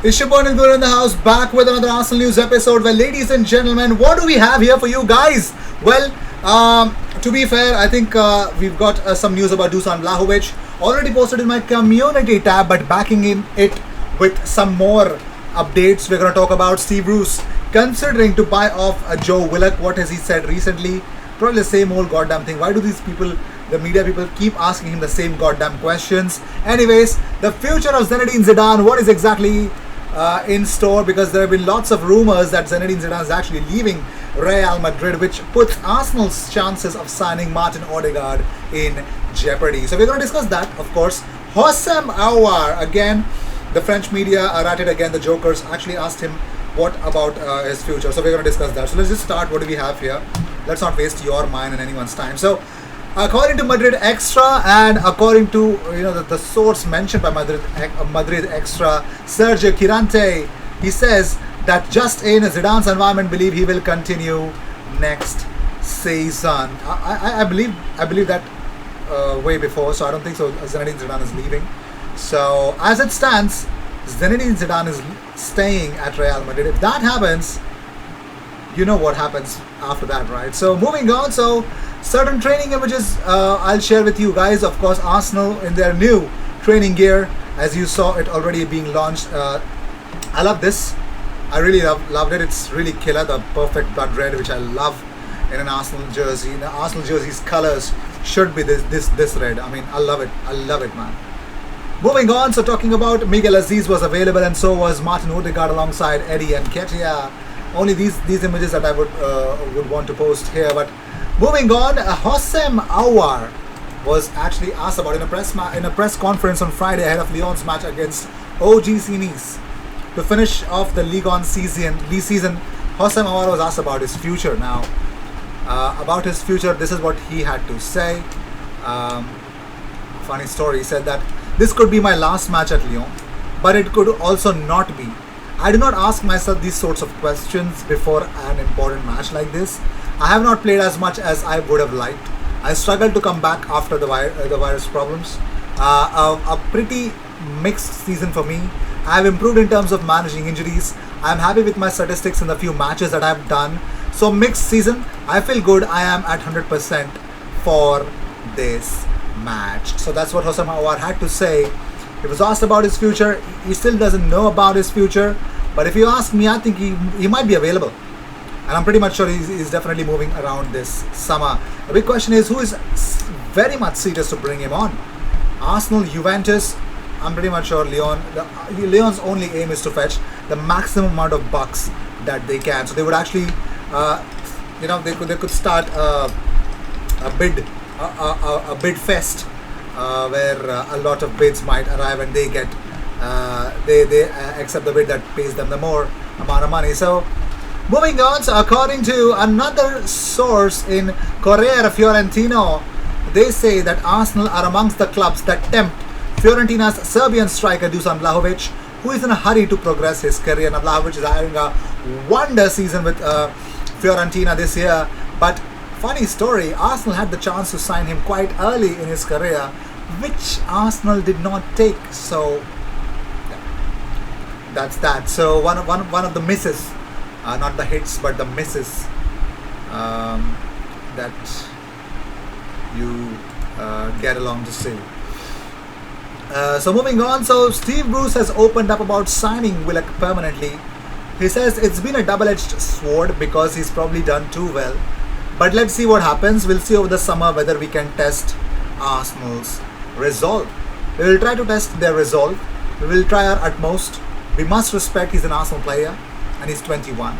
It's your boy Nilgur in the house, back with another Arsenal News episode. Well, ladies and gentlemen, what do we have here for you guys? Well, to be fair, I think we've got some news about Dusan Lahovic already posted in my community tab, but backing in it with some more updates. We're going to talk about Steve Bruce considering to buy off Joe Willock. What has he said recently? Probably the same old goddamn thing. Why do these people, the media people, keep asking him the same goddamn questions? Anyways, the future of Zinedine Zidane, what is exactly in store, because there have been lots of rumors that Zinedine Zidane is actually leaving Real Madrid, which puts Arsenal's chances of signing Martin Odegaard in jeopardy. So we're going to discuss that, of course. Hossam Aouar, again, the French media are at it again. The Jokers actually asked him what about his future. So we're going to discuss that. So let's just start. What do we have here? Let's not waste your, mine, and anyone's time. So according to Madrid Extra, and according to the source mentioned by Madrid Extra, Sergio Quirante, he says that just in Zidane's environment believe he will continue next season. I believe that way before, so I don't think so. Zinedine Zidane is leaving. So as it stands, Zinedine Zidane is staying at Real Madrid. If that happens, you know what happens after that, right? So moving on, so certain training images I'll share with you guys. Of course, Arsenal in their new training gear, as you saw it already being launched. I love this. I really loved it. It's really killer. The perfect blood red, which I love in an Arsenal jersey. The Arsenal jersey's colors should be this red. I mean, I love it, man. Moving on, so talking about Miguel Aziz was available, and so was Martin Odegaard alongside Eddie Nketiah. Only these images that I would want to post here. But moving on, Hossam Aouar was actually asked about in a press conference on Friday ahead of Lyon's match against OGC Nice to finish off the Ligue 1 season. Hossam Aouar was asked about his future. Now, about his future, this is what he had to say. Funny story. He said that this could be my last match at Lyon, but it could also not be. I do not ask myself these sorts of questions before an important match like this. I have not played as much as I would have liked. I struggled to come back after the virus problems. A pretty mixed season for me. I have improved in terms of managing injuries. I am happy with my statistics in the few matches that I have done. So mixed season. I feel good. I am at 100% for this match. So that's what Hossam Aouar had to say. He was asked about his future. He still doesn't know about his future. But if you ask me, I think he might be available. And I'm pretty much sure he's definitely moving around this summer. The big question is, who is very much serious to bring him on? Arsenal, Juventus, I'm pretty much sure Lyon's only aim is to fetch the maximum amount of bucks that they can. So they would actually, they could start a bid fest where a lot of bids might arrive, and they get they accept the bid that pays them the more amount of money. So moving on, so according to another source in Corriere Fiorentino, they say that Arsenal are amongst the clubs that tempt Fiorentina's Serbian striker Dusan Lahovic, who is in a hurry to progress his career. Now, Lahovic is having a wonder season with Fiorentina this year, but funny story, Arsenal had the chance to sign him quite early in his career, which Arsenal did not take. So that's that. So one of the misses, not the hits, but the misses that you get along to see. So moving on, so Steve Bruce has opened up about signing Willock permanently. He says it's been a double-edged sword because he's probably done too well. But let's see what happens. We'll see over the summer whether we can test Arsenal's resolve. We will try to test their resolve. We will try our utmost. We must respect he's an Arsenal player and he's 21.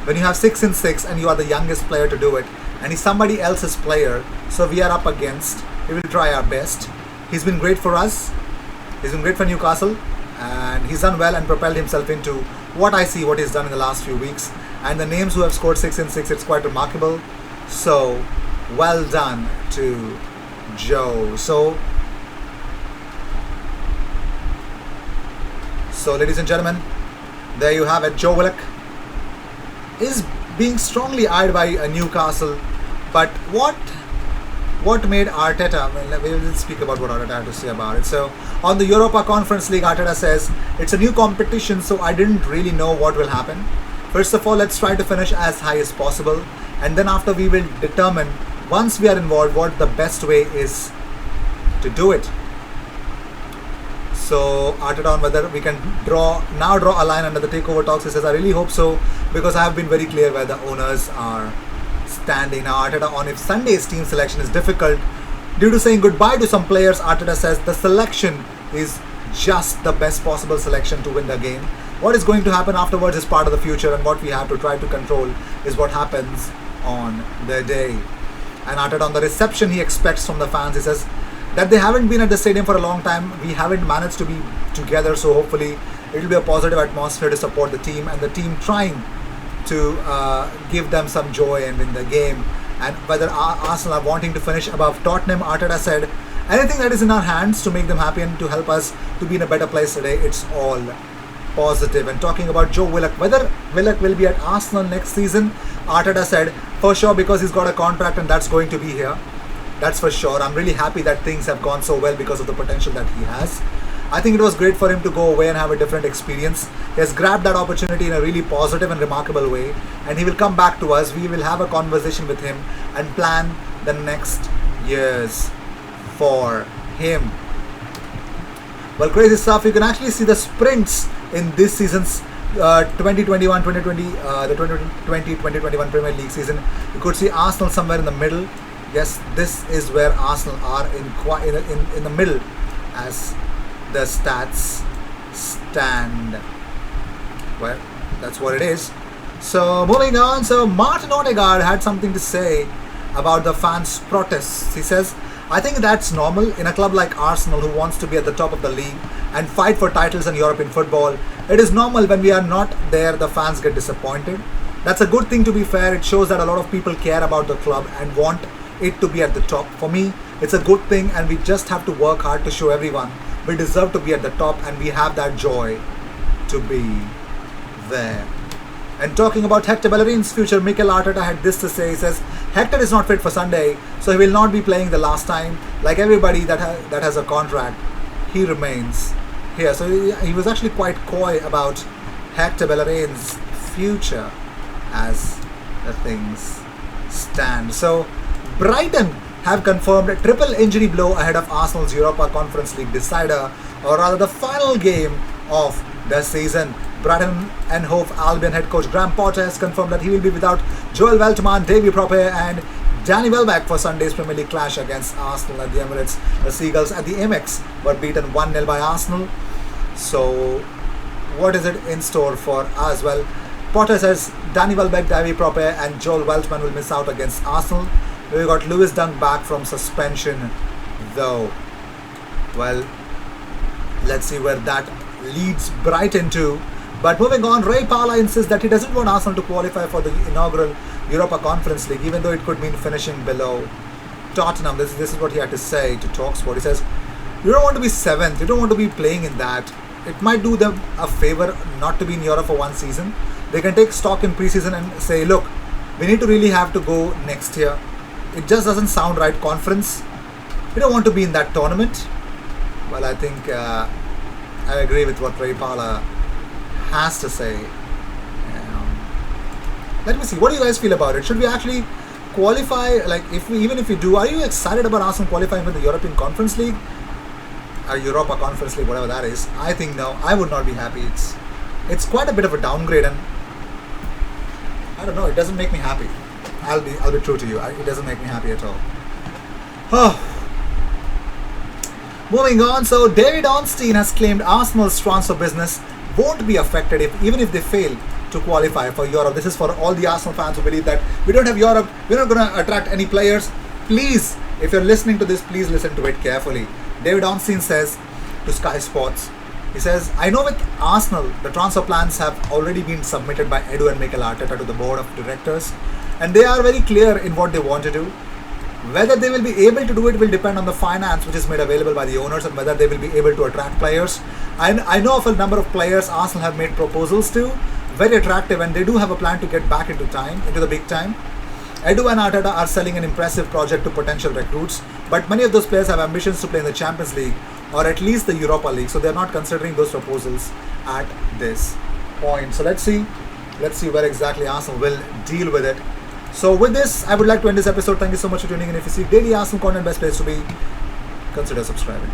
When you have 6 in 6 and you are the youngest player to do it, and he's somebody else's player, so we are up against. We will try our best. He's been great for us. He's been great for Newcastle, and he's done well and propelled himself into what he's done in the last few weeks. And the names who have scored 6 in 6, it's quite remarkable. So well done to Joe. So ladies and gentlemen, there you have it. Joe Willock is being strongly eyed by Newcastle, but what what made Arteta, well, we'll speak about what Arteta had to say about it. So, on the Europa Conference League, Arteta says, it's a new competition, so I didn't really know what will happen. First of all, let's try to finish as high as possible, and then after we will determine, once we are involved, what the best way is to do it. So, Arteta on whether we can draw a line under the takeover talks. He says, I really hope so, because I have been very clear where the owners are standing. Now, Arteta on if Sunday's team selection is difficult due to saying goodbye to some players. Arteta says the selection is just the best possible selection to win the game. What is going to happen afterwards is part of the future, and what we have to try to control is what happens on the day. And Arteta on the reception he expects from the fans, he says that they haven't been at the stadium for a long time. We haven't managed to be together, so hopefully it will be a positive atmosphere to support the team, and the team trying to give them some joy and win the game. And whether Arsenal are wanting to finish above Tottenham, Arteta said, anything that is in our hands to make them happy and to help us to be in a better place today, it's all positive. And talking about Joe Willock, whether Willock will be at Arsenal next season, Arteta said, for sure, because he's got a contract and that's going to be here. That's for sure. I'm really happy that things have gone so well because of the potential that he has. I think it was great for him to go away and have a different experience. He has grabbed that opportunity in a really positive and remarkable way, and he will come back to us. We will have a conversation with him and plan the next years for him. Well, crazy stuff. You can actually see the sprints in this season's 2020-2021 Premier League season. You could see Arsenal somewhere in the middle. Yes, this is where Arsenal are in the middle as the stats stand. Well, that's what it is. So moving on, so Martin Odegaard had something to say about the fans' protests. He says, I think that's normal in a club like Arsenal who wants to be at the top of the league and fight for titles in European football. It is normal when we are not there, the fans get disappointed. That's a good thing, to be fair. It shows that a lot of people care about the club and want it to be at the top. For me, it's a good thing, and we just have to work hard to show everyone we deserve to be at the top, and we have that joy to be there. And talking about Hector Bellerin's future, Mikel Arteta had this to say. He says, Hector is not fit for Sunday, so he will not be playing the last time. Like everybody that has a contract, he remains here. So he was actually quite coy about Hector Bellerin's future as the things stand. So Brighton have confirmed a triple injury blow ahead of Arsenal's Europa Conference League decider, or rather the final game of the season. Brighton and Hove Albion head coach Graham Potter has confirmed that he will be without Joel Veltman, Davy Propper and Danny Welbeck for Sunday's Premier League clash against Arsenal at the Emirates. The Seagulls at the Amex were beaten 1-0 by Arsenal. So what is it in store for us? Well, Potter says Danny Welbeck, Davy Propper and Joel Veltman will miss out against Arsenal. We got Lewis Dunk back from suspension though. Well, let's see where that leads Brighton to. But moving on, Ray Parlour insists that he doesn't want Arsenal to qualify for the inaugural Europa Conference League, even though it could mean finishing below Tottenham. This is what he had to say to TalkSport. He says, you don't want to be 7th, you don't want to be playing in that. It might do them a favour not to be in Europe for one season. They can take stock in pre-season and say, look, we need to really have to go next year. It just doesn't sound right. Conference, we don't want to be in that tournament. Well, I think I agree with what Ray Parlour has to say. Let me see, what do you guys feel about it? Should we actually qualify? Like, even if we do, are you excited about Arsenal qualifying for the European Conference League or Europa Conference League, whatever that is? I think no, I would not be happy. It's quite a bit of a downgrade, and I don't know, it doesn't make me happy. I'll be true to you. It doesn't make me happy at all. Oh. Moving on, so David Ornstein has claimed Arsenal's transfer business won't be affected even if they fail to qualify for Europe. This is for all the Arsenal fans who believe that we don't have Europe, we're not going to attract any players. Please, if you're listening to this, please listen to it carefully. David Ornstein says to Sky Sports, he says, I know with Arsenal, the transfer plans have already been submitted by Edu and Mikel Arteta to the board of directors, and they are very clear in what they want to do. Whether they will be able to do it will depend on the finance which is made available by the owners and whether they will be able to attract players. I know of a number of players Arsenal have made proposals to, very attractive, and they do have a plan to get back into the big time. Edu and Arteta are selling an impressive project to potential recruits, but many of those players have ambitions to play in the Champions League or at least the Europa League, so they're not considering those proposals at this point. So let's see where exactly Arsenal will deal with it. So with this, I would like to end this episode. Thank you so much for tuning in. If you see daily Arsenal content, best place to be, consider subscribing.